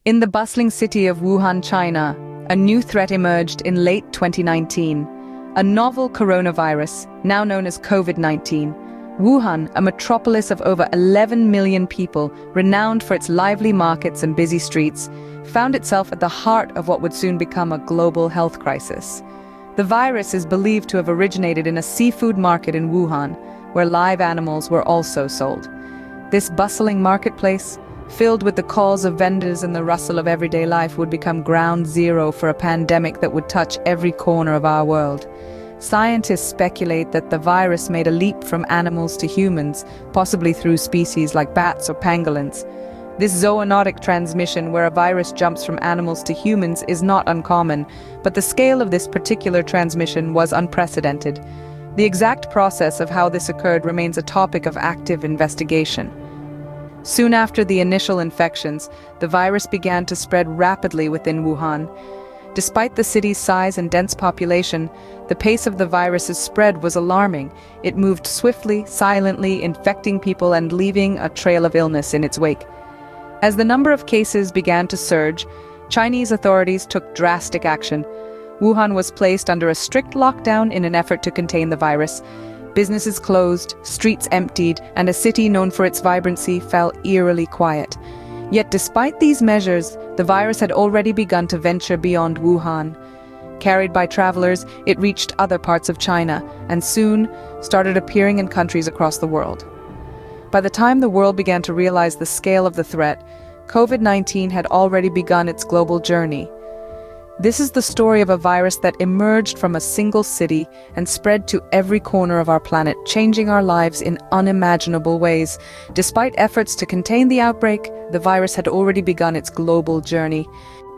In the bustling city of Wuhan, China, a new threat emerged in late 2019, a novel coronavirus, now known as COVID-19. Wuhan, a metropolis of over 11 million people, renowned for its lively markets and busy streets, found itself at the heart of what would soon become a global health crisis. The virus is believed to have originated in a seafood market in Wuhan, where live animals were also sold. This bustling marketplace, filled with the calls of vendors and the rustle of everyday life, would become ground zero for a pandemic that would touch every corner of our world. Scientists speculate that the virus made a leap from animals to humans, possibly through species like bats or pangolins. This zoonotic transmission, where a virus jumps from animals to humans, is not uncommon, but the scale of this particular transmission was unprecedented. The exact process of how this occurred remains a topic of active investigation. Soon after the initial infections, the virus began to spread rapidly within Wuhan. Despite the city's size and dense population, the pace of the virus's spread was alarming. It moved swiftly, silently, infecting people and leaving a trail of illness in its wake. As the number of cases began to surge, Chinese authorities took drastic action. Wuhan was placed under a strict lockdown in an effort to contain the virus. Businesses closed, streets emptied, and a city known for its vibrancy fell eerily quiet. Yet despite these measures, the virus had already begun to venture beyond Wuhan. Carried by travelers, it reached other parts of China, and soon started appearing in countries across the world. By the time the world began to realize the scale of the threat, COVID-19 had already begun its global journey. This is the story of a virus that emerged from a single city and spread to every corner of our planet, changing our lives in unimaginable ways. Despite efforts to contain the outbreak, the virus had already begun its global journey.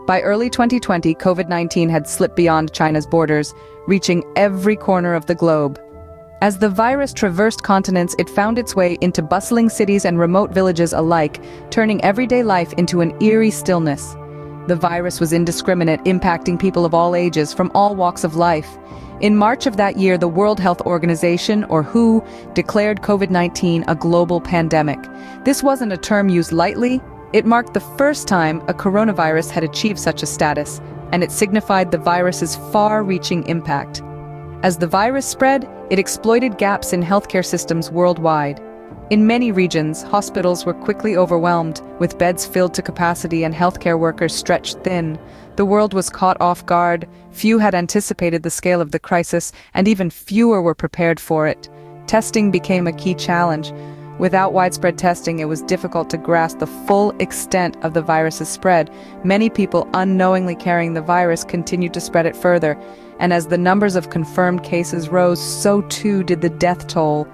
By early 2020, COVID-19 had slipped beyond China's borders, reaching every corner of the globe. As the virus traversed continents, it found its way into bustling cities and remote villages alike, turning everyday life into an eerie stillness. The virus was indiscriminate, impacting people of all ages, from all walks of life. In March of that year, the World Health Organization, or WHO, declared COVID-19 a global pandemic. This wasn't a term used lightly. It marked the first time a coronavirus had achieved such a status, and it signified the virus's far-reaching impact. As the virus spread, it exploited gaps in healthcare systems worldwide. In many regions, hospitals were quickly overwhelmed, with beds filled to capacity and healthcare workers stretched thin. The world was caught off guard. Few had anticipated the scale of the crisis, and even fewer were prepared for it. Testing became a key challenge. Without widespread testing, it was difficult to grasp the full extent of the virus's spread. Many people unknowingly carrying the virus continued to spread it further, and as the numbers of confirmed cases rose, so too did the death toll.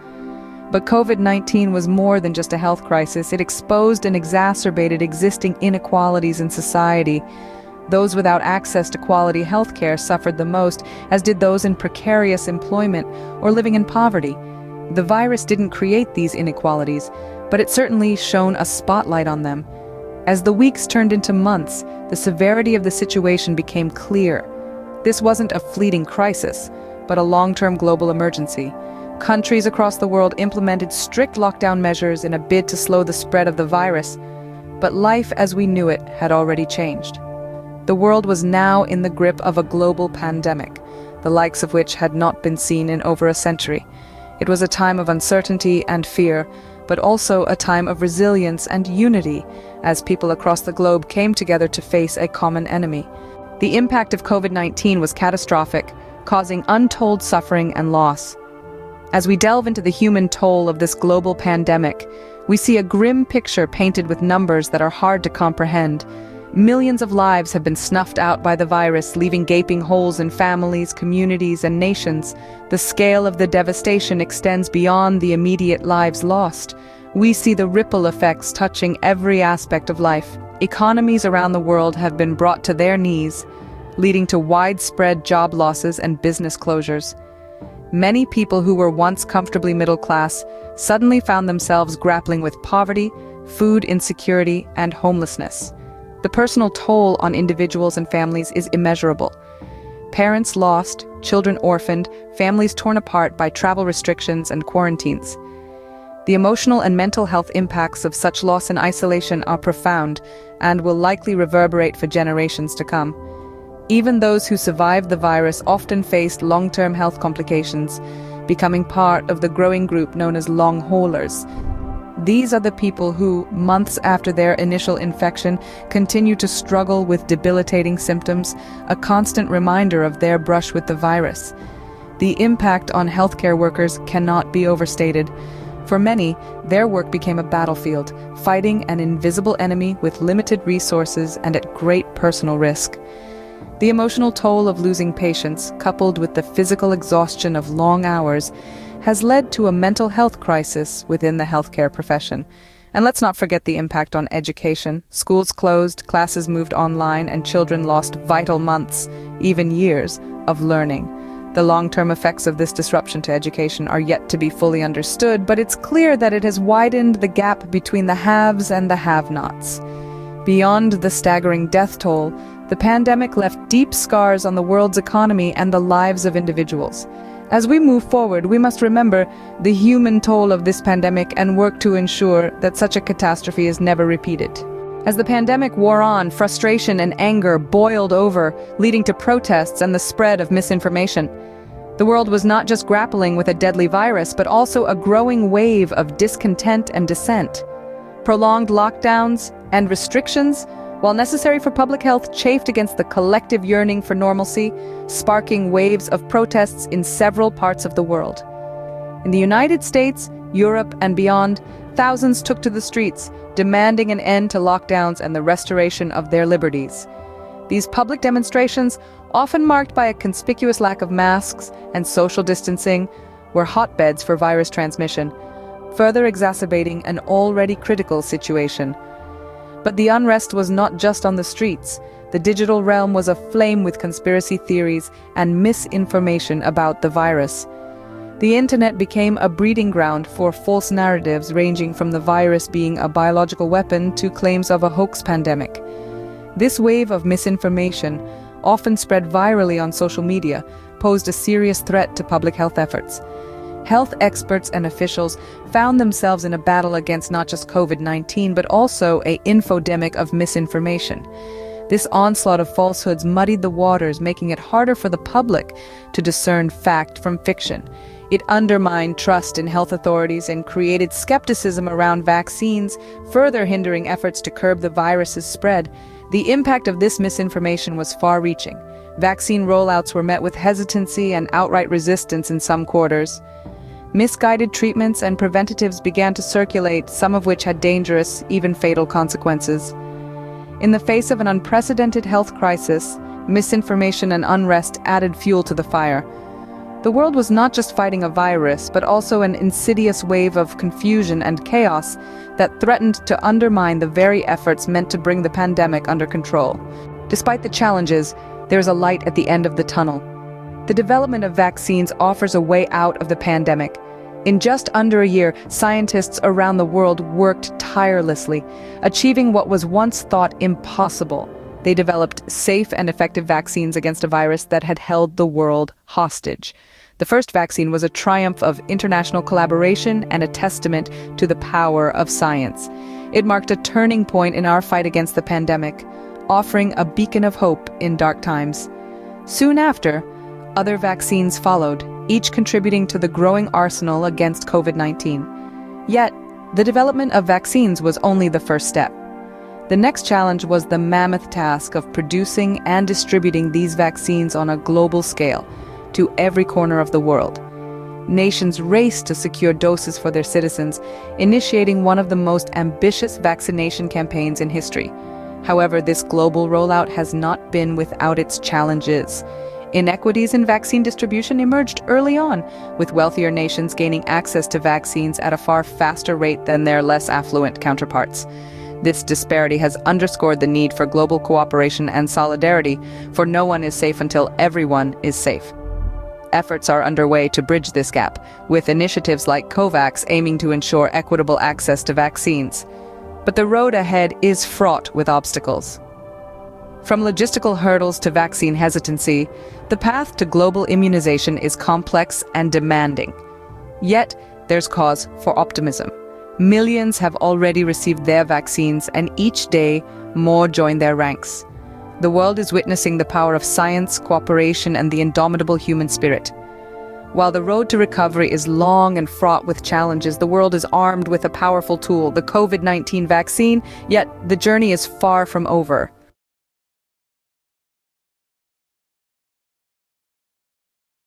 But COVID-19 was more than just a health crisis. It exposed and exacerbated existing inequalities in society. Those without access to quality healthcare suffered the most, as did those in precarious employment or living in poverty. The virus didn't create these inequalities, but it certainly shone a spotlight on them. As the weeks turned into months, the severity of the situation became clear. This wasn't a fleeting crisis, but a long-term global emergency. Countries across the world implemented strict lockdown measures in a bid to slow the spread of the virus, but life as we knew it had already changed. The world was now in the grip of a global pandemic, the likes of which had not been seen in over a century. It was a time of uncertainty and fear, but also a time of resilience and unity, as people across the globe came together to face a common enemy. The impact of COVID-19 was catastrophic, causing untold suffering and loss. As we delve into the human toll of this global pandemic, we see a grim picture painted with numbers that are hard to comprehend. Millions of lives have been snuffed out by the virus, leaving gaping holes in families, communities, and nations. The scale of the devastation extends beyond the immediate lives lost. We see the ripple effects touching every aspect of life. Economies around the world have been brought to their knees, leading to widespread job losses and business closures. Many people who were once comfortably middle class suddenly found themselves grappling with poverty, food insecurity, and homelessness. The personal toll on individuals and families is immeasurable. Parents lost, children orphaned, families torn apart by travel restrictions and quarantines. The emotional and mental health impacts of such loss and isolation are profound and will likely reverberate for generations to come. Even those who survived the virus often faced long-term health complications, becoming part of the growing group known as long haulers. These are the people who, months after their initial infection, continue to struggle with debilitating symptoms, a constant reminder of their brush with the virus. The impact on healthcare workers cannot be overstated. For many, their work became a battlefield, fighting an invisible enemy with limited resources and at great personal risk. The emotional toll of losing patients, coupled with the physical exhaustion of long hours, has led to a mental health crisis within the healthcare profession. And let's not forget the impact on education. Schools closed, classes moved online, and children lost vital months, even years, of learning. The long-term effects of this disruption to education are yet to be fully understood, but it's clear that it has widened the gap between the haves and the have-nots. Beyond the staggering death toll, the pandemic left deep scars on the world's economy and the lives of individuals. As we move forward, we must remember the human toll of this pandemic and work to ensure that such a catastrophe is never repeated. As the pandemic wore on, frustration and anger boiled over, leading to protests and the spread of misinformation. The world was not just grappling with a deadly virus, but also a growing wave of discontent and dissent. Prolonged lockdowns and restrictions, while necessary for public health, chafed against the collective yearning for normalcy, sparking waves of protests in several parts of the world. In the United States, Europe, and beyond, thousands took to the streets, demanding an end to lockdowns and the restoration of their liberties. These public demonstrations, often marked by a conspicuous lack of masks and social distancing, were hotbeds for virus transmission, further exacerbating an already critical situation. But the unrest was not just on the streets. The digital realm was aflame with conspiracy theories and misinformation about the virus. The internet became a breeding ground for false narratives ranging from the virus being a biological weapon to claims of a hoax pandemic. This wave of misinformation, often spread virally on social media, posed a serious threat to public health efforts. Health experts and officials found themselves in a battle against not just COVID-19, but also an infodemic of misinformation. This onslaught of falsehoods muddied the waters, making it harder for the public to discern fact from fiction. It undermined trust in health authorities and created skepticism around vaccines, further hindering efforts to curb the virus's spread. The impact of this misinformation was far-reaching. Vaccine rollouts were met with hesitancy and outright resistance in some quarters. Misguided treatments and preventatives began to circulate, some of which had dangerous, even fatal consequences. In the face of an unprecedented health crisis, misinformation and unrest added fuel to the fire. The world was not just fighting a virus, but also an insidious wave of confusion and chaos that threatened to undermine the very efforts meant to bring the pandemic under control. Despite the challenges, there is a light at the end of the tunnel. The development of vaccines offers a way out of the pandemic. In just under a year, scientists around the world worked tirelessly, achieving what was once thought impossible. They developed safe and effective vaccines against a virus that had held the world hostage. The first vaccine was a triumph of international collaboration and a testament to the power of science. It marked a turning point in our fight against the pandemic, offering a beacon of hope in dark times. Soon after, other vaccines followed, each contributing to the growing arsenal against COVID-19. Yet, the development of vaccines was only the first step. The next challenge was the mammoth task of producing and distributing these vaccines on a global scale, to every corner of the world. Nations raced to secure doses for their citizens, initiating one of the most ambitious vaccination campaigns in history. However, this global rollout has not been without its challenges. Inequities in vaccine distribution emerged early on, with wealthier nations gaining access to vaccines at a far faster rate than their less affluent counterparts. This disparity has underscored the need for global cooperation and solidarity, for no one is safe until everyone is safe. Efforts are underway to bridge this gap, with initiatives like COVAX aiming to ensure equitable access to vaccines. But the road ahead is fraught with obstacles. From logistical hurdles to vaccine hesitancy, the path to global immunization is complex and demanding. Yet, there's cause for optimism. Millions have already received their vaccines, and each day, more join their ranks. The world is witnessing the power of science, cooperation, and the indomitable human spirit. While the road to recovery is long and fraught with challenges, the world is armed with a powerful tool, the COVID-19 vaccine, yet the journey is far from over.